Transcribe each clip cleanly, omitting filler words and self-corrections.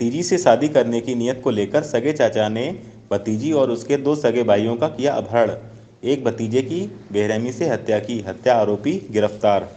भतीजी से शादी करने की नीयत को लेकर सगे चाचा ने भतीजी और उसके दो सगे भाइयों का किया अपहरण। एक भतीजे की बेरहमी से हत्या की। हत्या आरोपी गिरफ्तार।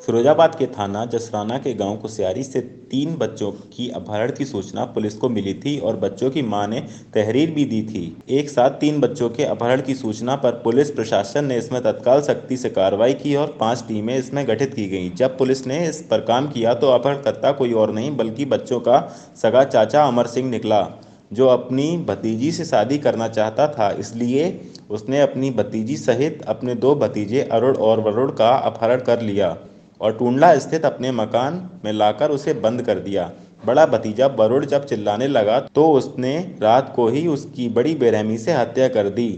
फिरोजाबाद के थाना जसराना के गांव कुसियारी से 3 बच्चों की अपहरण की सूचना पुलिस को मिली थी और बच्चों की मां ने तहरीर भी दी थी। एक साथ 3 बच्चों के अपहरण की सूचना पर पुलिस प्रशासन ने इसमें तत्काल सख्ती से कार्रवाई की और 5 टीमें इसमें गठित की गईं। जब पुलिस ने इस पर काम किया तो अपहरणकर्ता कोई और नहीं बल्कि बच्चों का सगा चाचा अमर सिंह निकला, जो अपनी भतीजी से शादी करना चाहता था। इसलिए उसने अपनी भतीजी सहित अपने 2 भतीजे अरुण और वरुण का अपहरण कर लिया और टूंडला स्थित अपने मकान में लाकर उसे बंद कर दिया। बड़ा भतीजा वरुण जब चिल्लाने लगा तो उसने रात को ही उसकी बड़ी बेरहमी से हत्या कर दी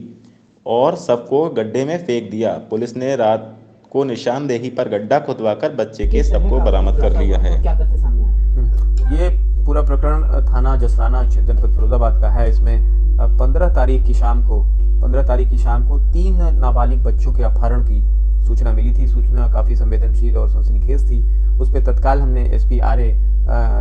और सबको गड्ढे में फेंक दिया। पुलिस ने रात को निशानदेही पर गड्ढा खुदवाकर बच्चे के शव को बरामद कर लिया है। ये पूरा प्रकरण थाना जसराना जनपद फिरोजाबाद का है। इसमें 15 तारीख की शाम को 3 नाबालिग बच्चों के अपहरण की सूचना मिली थी। सूचना काफ़ी संवेदनशील और सनसनीखेज थी। उस पर तत्काल हमने एसपी आरए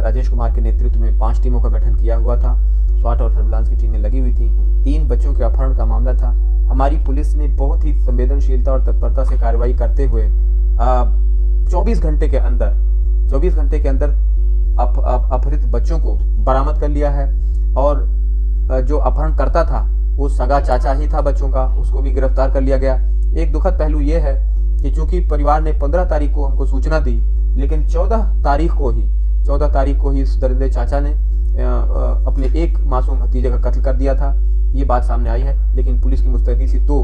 राजेश कुमार के नेतृत्व में 5 टीमों का गठन किया हुआ था। स्वाट और सर्विलांस की टीमें लगी हुई थी। 3 बच्चों के अपहरण का मामला था। हमारी पुलिस ने बहुत ही संवेदनशीलता और तत्परता से कार्रवाई करते हुए 24 घंटे के अंदर अपहरित बच्चों को बरामद कर लिया है और जो अपहरण करता था वो सगा चाचा ही था बच्चों का, उसको भी गिरफ्तार कर लिया गया। एक दुखद पहलू ये है कि चूंकि परिवार ने 15 तारीख को हमको सूचना दी, लेकिन 14 तारीख को ही इस दरिंदे चाचा ने अपने एक मासूम भतीजे का कत्ल कर दिया था। ये बात सामने आई है, लेकिन पुलिस की मुस्तैदी से 2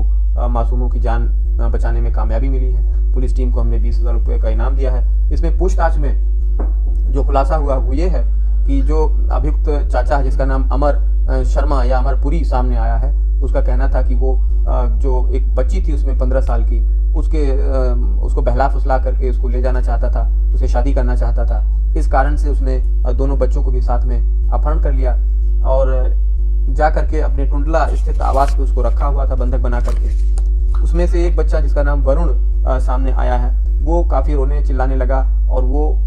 मासूमों की जान बचाने में कामयाबी मिली है। पुलिस टीम को हमने 20,000 रुपये का इनाम दिया है। इसमें पूछताछ में जो खुलासा हुआ वो ये है कि जो अभियुक्त चाचा है, जिसका नाम अमर शर्मा या अमरपुरी सामने आया है, उसका कहना था कि वो जो एक बच्ची थी उसमें 15 साल की, उसको बहला फुसला करके उसको ले जाना चाहता था, उसे शादी करना चाहता था। इस कारण से उसने दोनों बच्चों को भी साथ में अपहरण कर लिया और जा करके अपने टुंडला स्थित आवास पे उसको रखा हुआ था बंधक बना करके। उसमें से एक बच्चा जिसका नाम वरुण सामने आया है, वो काफ़ी रोने चिल्लाने लगा और वो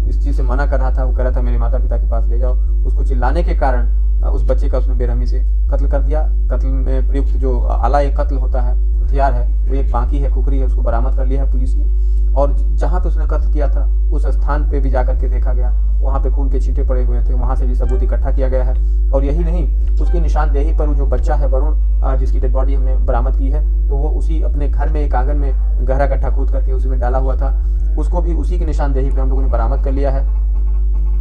इस चीज़ से मना कर रहा था। वो कह रहा था मेरे माता पिता के पास ले जाओ। उसको चिल्लाने के कारण उस बच्चे का उसने बेरहमी से कत्ल कर दिया। कत्ल में प्रयुक्त जो आला एक कत्ल होता है, हथियार है, वो एक बाकी है, कुकरी है, उसको बरामद कर लिया है पुलिस ने। और जहाँ पे उसने कत्ल किया था उस स्थान पे भी जाकर के देखा गया, वहाँ पे खून के छींटे पड़े हुए थे, वहाँ से भी सबूत इकट्ठा किया गया है। और यही नहीं, उसकी निशानदेही पर जो बच्चा है वरुण, जिसकी डेड बॉडी हमने बरामद की है, तो वो उसी अपने घर में एक आंगन में गहरा गड्ढा खोद करके उसमें डाला हुआ था। उसको भी उसी की निशानदेही पे हम लोगों ने बरामद कर लिया है।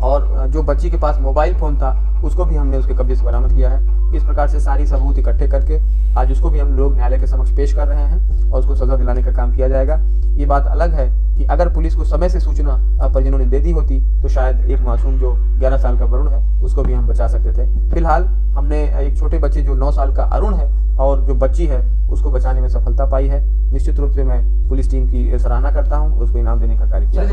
और जो बच्ची के पास मोबाइल फ़ोन था उसको भी हमने उसके कब्जे से बरामद किया है। इस प्रकार से सारी सबूत इकट्ठे करके आज उसको भी हम लोग न्यायालय के समक्ष पेश कर रहे हैं और उसको सजा दिलाने का काम किया जाएगा। ये बात अलग है कि अगर पुलिस को समय से सूचना परिजनों ने दे दी होती तो शायद एक मासूम जो 11 साल का वरुण है उसको भी हम बचा सकते थे। फिलहाल हमने एक छोटे बच्चे जो 9 साल का अरुण है और जो बच्ची है उसको बचाने में सफलता पाई है। निश्चित रूप से मैं पुलिस टीम की सराहना करता हूँ, उसको इनाम देने का कार्य किया।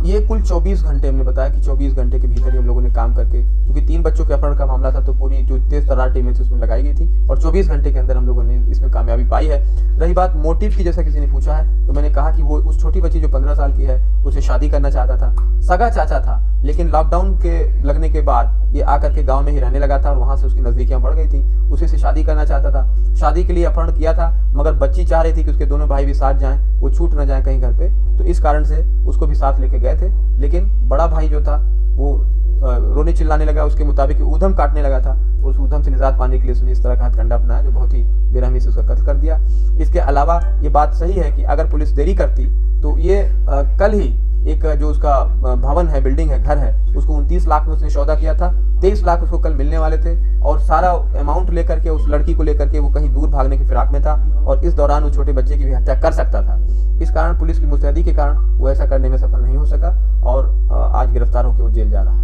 ये कुल 24 घंटे हमने बताया कि 24 घंटे के भीतर हम लोगों ने काम करके, क्योंकि 3 बच्चों के अपहरण का मामला था तो पूरी जो तेज तर्रार टीमें थी उसमें लगाई गई थी और 24 घंटे के अंदर हम लोगों ने इसमें कामयाबी पाई है। रही बात मोटिव की, जैसा किसी ने पूछा है, तो मैंने कहा कि वो उस छोटी बच्ची जो 15 साल की है उसे शादी करना चाहता था, सगा चाचा था, लेकिन लॉकडाउन के लगने के बाद ये आकर के गाँव में ही रहने लगा था और वहाँ से उसकी नजदीकियाँ बढ़ गई थी। उसी से शादी करना चाहता था। शादी के लिए अपहरण किया था, मगर बच्ची चाह रही थी कि उसके दोनों भाई भी साथ जाएं, वो छूट न जाए कहीं घर पे, तो इस कारण से उसको भी साथ लेके गए थे। लेकिन बड़ा भाई जो था वो रोने चिल्लाने लगा, उसके मुताबिक ऊधम काटने लगा था। उस ऊधम से निजात पाने के लिए उसने इस तरह का हथकंडा अपनाया जो बहुत ही बेरहमी से उसका कत्ल कर दिया। इसके अलावा ये बात सही है कि अगर पुलिस देरी करती तो ये कल ही एक जो उसका भवन है, बिल्डिंग है, घर है, उसको 29 लाख में उसने सौदा किया था। 23 लाख उसको कल मिलने वाले थे और सारा अमाउंट लेकर के उस लड़की को लेकर के वो कहीं दूर भागने की फिराक में था और इस दौरान उस छोटे बच्चे की भी हत्या कर सकता था। इस कारण पुलिस की मुस्तैदी के कारण वो ऐसा करने में सफल नहीं हो सका और आज गिरफ्तार होकर वो जेल जा रहा है।